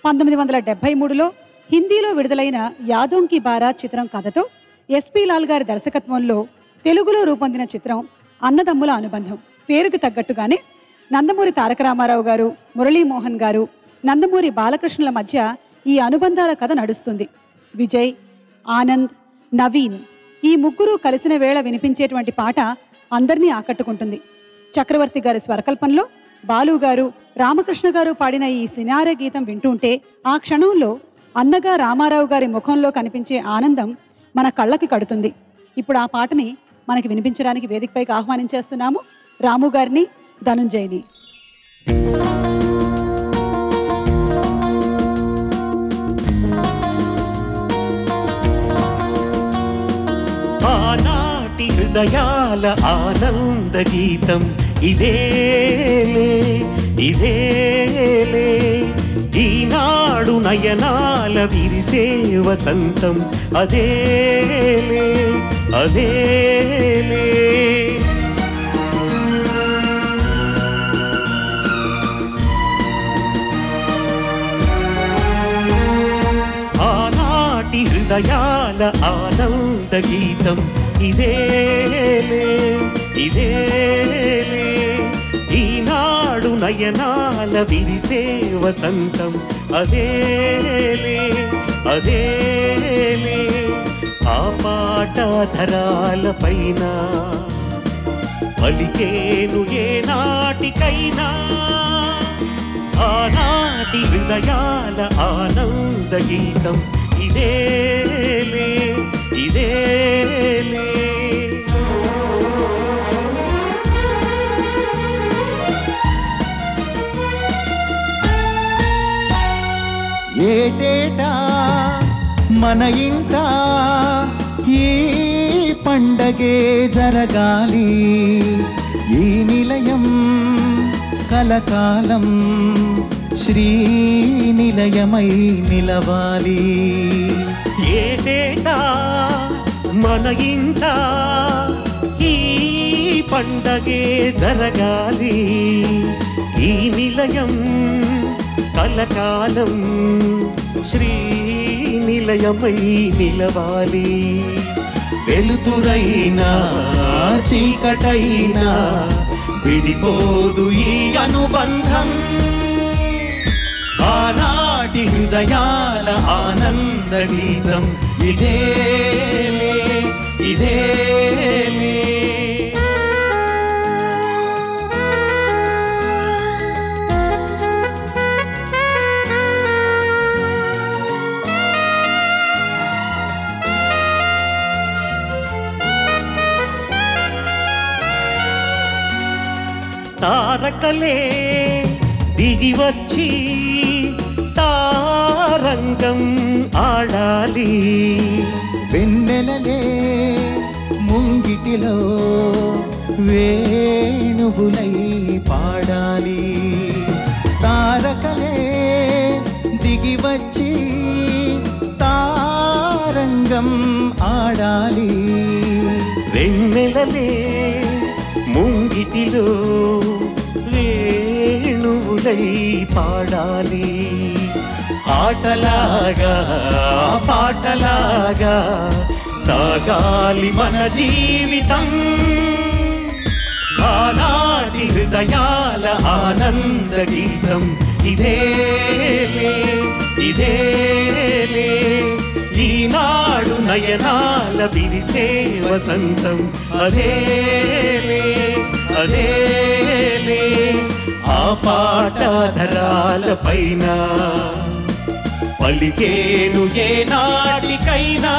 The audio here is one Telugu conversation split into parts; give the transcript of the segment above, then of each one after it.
1973లో హిందీలో విడుదలైన యాదోం కీ బారాత్ చిత్రం కథతో ఎస్పీ లాల్ గారి దర్శకత్వంలో తెలుగులో రూపొందిన చిత్రం అన్నదమ్ముల అనుబంధం. పేరుకు తగ్గట్టుగానే నందమూరి తారక రామారావు గారు, మురళీమోహన్ గారు, నందమూరి బాలకృష్ణుల మధ్య ఈ అనుబంధాల కథ నడుస్తుంది. విజయ్, ఆనంద్, నవీన్ ఈ ముగ్గురు కలిసిన వేళ వినిపించేటువంటి పాట అందరినీ ఆకట్టుకుంటుంది. చక్రవర్తి గారి స్వరకల్పనలో బాలు గారు, రామకృష్ణ గారు పాడిన ఈ సినారే గీతం వింటుంటే ఆ క్షణంలో అన్నగా రామారావు గారి ముఖంలో కనిపించే ఆనందం మన కళ్ళకి కడుతుంది. ఇప్పుడు ఆ పాటని మనకి వినిపించడానికి వేదికపైకి ఆహ్వానించేస్తున్నాము రాము గారిని, ధనుంజయ్ని. ఆనాటి హృదయాల ఆనంద గీతం ఇదేలే ఇదేలే, ఈనాడు నయనాల విరిసే వసంతం అదేలే అదేలే. ఆనాటి హృదయాల ఆనంద గీతం ఇదేలే ఇదేలే, ఈనాడు నయనాల విరిసే వసంతం అదేలే అదేలే. ఆ పాట ధరాల పైన పలికేను ఏ నాటికైనా, ఆనాటి హృదయాల ఆనంద గీతం ఇదేలే ఇదేలే. ఏటేటా మన ఇంట ఈ పండగే జరగాలి, ఈ నిలయం కలకాలం శ్రీనిలయమై నిలవాలి. ఏటేటా మన ఇంట ఈ పండగే జరగాలి, ఈ నిలయం కలకాలం శ్రీనిలయమై నిలవాలి. వెలుతురైనా చీకటైనా విడిపోదు ఈ అనుబంధం, ఆనాటి హృదయాల ఆనంద గీతం ఇదేలే ఇదేలే. తారకలే దిగి వచ్చి తారంగం ఆడాలి, వెన్నెలలే ముంగిటిలో వేణువులై పాడాలి. తారకలే దిగి వచ్చి తారంగం ఆడాలి, వెన్నెలలే ముంగిటిలో వేణువులై పాడాలి. ఆటలాగా పాటలాగా సాగాలి మన జీవితం, ఆనాటి హృదయాల ఆనంద గీతం ఇదేలే ఇదేలే, ఈనాడు నయనాల విరిసే వసంతం అదేలే అదేలే. ఆ పాట ధరాల పైన పలికేను ఏ నాటికైనా,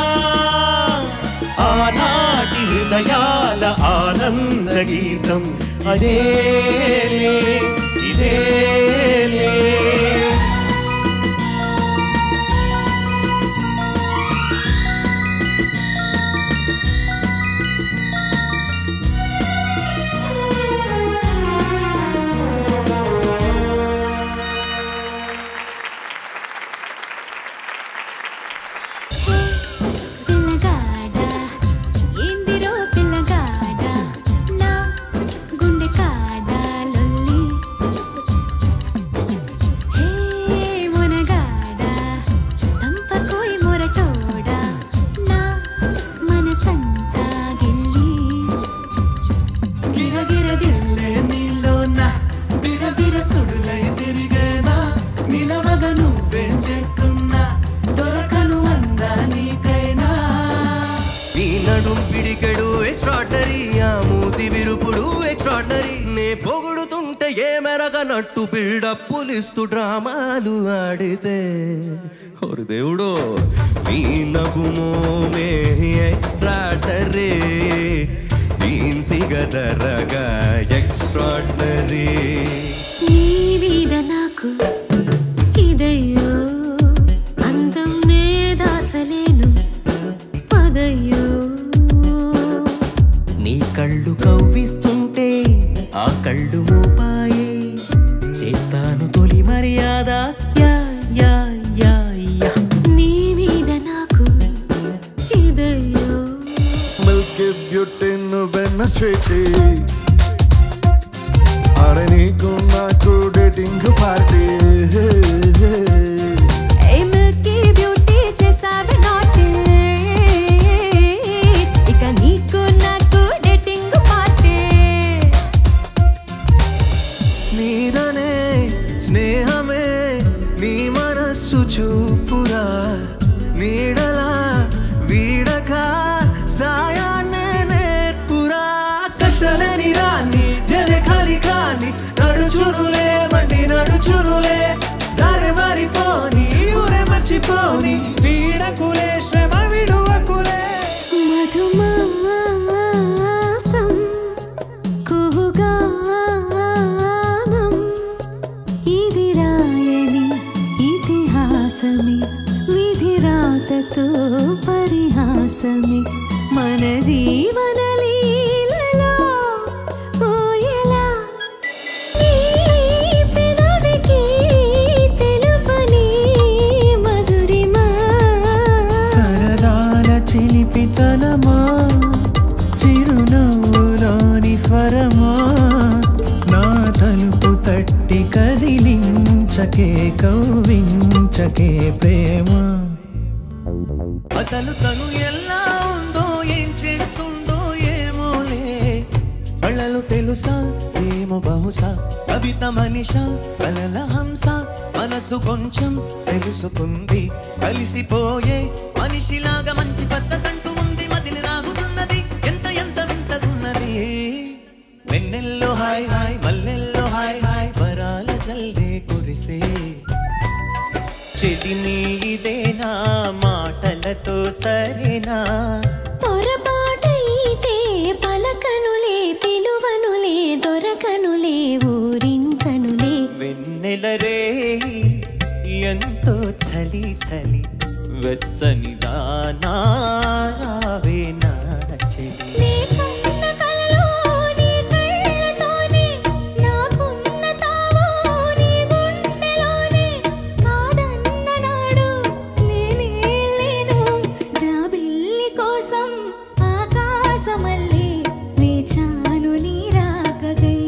ఆనాటి హృదయాల ఆనంద గీతం అదేలే ఇదేలే. ఎక్స్ట్రాడనరీ ఆ మూతి విరుపుడు ఎక్స్ట్రాడనరీ నే పొగుడుతుంటే ఏ మెరగనట్టు బిల్డప్పులిస్తూ డ్రామాలు ఆడితే ఓరి దేవుడు నీ నగుమోమే ఎక్స్ట్రాడనరీ దీన్సిగదరగా ఎక్స్ట్రాడనరీ నీ మీద నాకు ఇదయ్యో అందం నే దాచలేను పదయ్యో నీ కళ్ళు కవ్విస్తుంటే ఆ కళ్ళు మోపాయే చేస్తాను తొలి మర్యాద యా యా యా యా నీ మీద నాకు ఇదయ్యో మిల్కీ బ్యూటీ నువ్వెన్న స్వీటీ అరే నీకు నాకు డేటింగ్ పార్టీ ఏ మిల్కీ బ్యూటీ చేసావే నాటి ఇక నీకు నాకు డేటింగ్ పార్టీ నీదనే స్నేహమే నీ మనస్సు చూపురా నీడలా వీడక సాయాన్నే నేర్పురా కష్టలేని రాని జరే ఖాళీ కాని నడుచురులే బండి నడుచురులే దారి మారిపోని ఊరే మర్చిపోని వీడకులే శ్రమ విడువకులే మధుమాసం కుహుగానం ఇది రాయని ఇతిహాసమి విధిరాతతో పరిహాసమి మన జీవన లీలలో పోయేలా నీ పెదవికి తెలుపని మధురిమా సరదాల చిలిపితనమా చిరునవ్వులోని స్వరమా నా తలుపు తట్టి కదిలించకే కవ్వించకే ప్రేమ అసలు తను ఎలా ఉందో ఏం చేస్తుందో ఏమోలే కళ్ళలు తెలుసా ఏమో బహుశా కవిత మనిష కలల హంస మనసు కొంచెం తెలుసుకుంది కలిసిపోయే మనిషిలాగా మంచి పద్ధతంటూ ఉంది మదిని రాగుతున్నది ఎంత ఎంత వింతగున్నది వెన్నెల్లో హాయ్ హాయ్ మల్లెల్లో హాయ్ హాయ్ వరాల జల్లే కురిసే చెలిని ఇదేనా మాటలతో సరేనా పొరపాటైతే పలకనులే పిలువనులే దొరకనులే ఊరించనులే వెన్నెల రే ఎంతో చలి చలి వెచ్చని దానావే నా చెలి నీ కన్న కలలో నీ కళ్ళతోనే నాకున్న తావు నీ గుండెలోనే కాదన్న నాడు నేనే లేను జాబిల్లి కోసం ఆకాశమల్లే వేచాను నీ రాకగై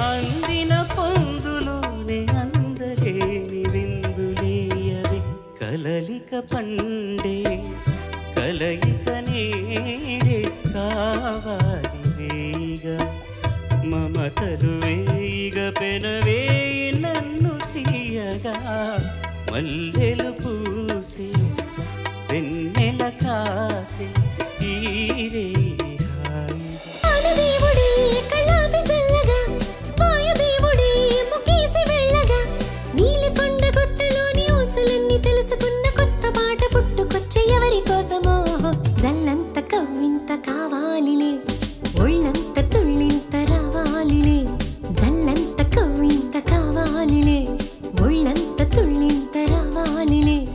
అందిన పొందులోనే అందలేని విందులేయవి కలలిక పండే కలయిక నేడే కావాలి వేగా మమతలు వేయిగ పెనవేయి నన్ను తీయగా మల్లెలు పూసే వెన్నెల కాసే తీరే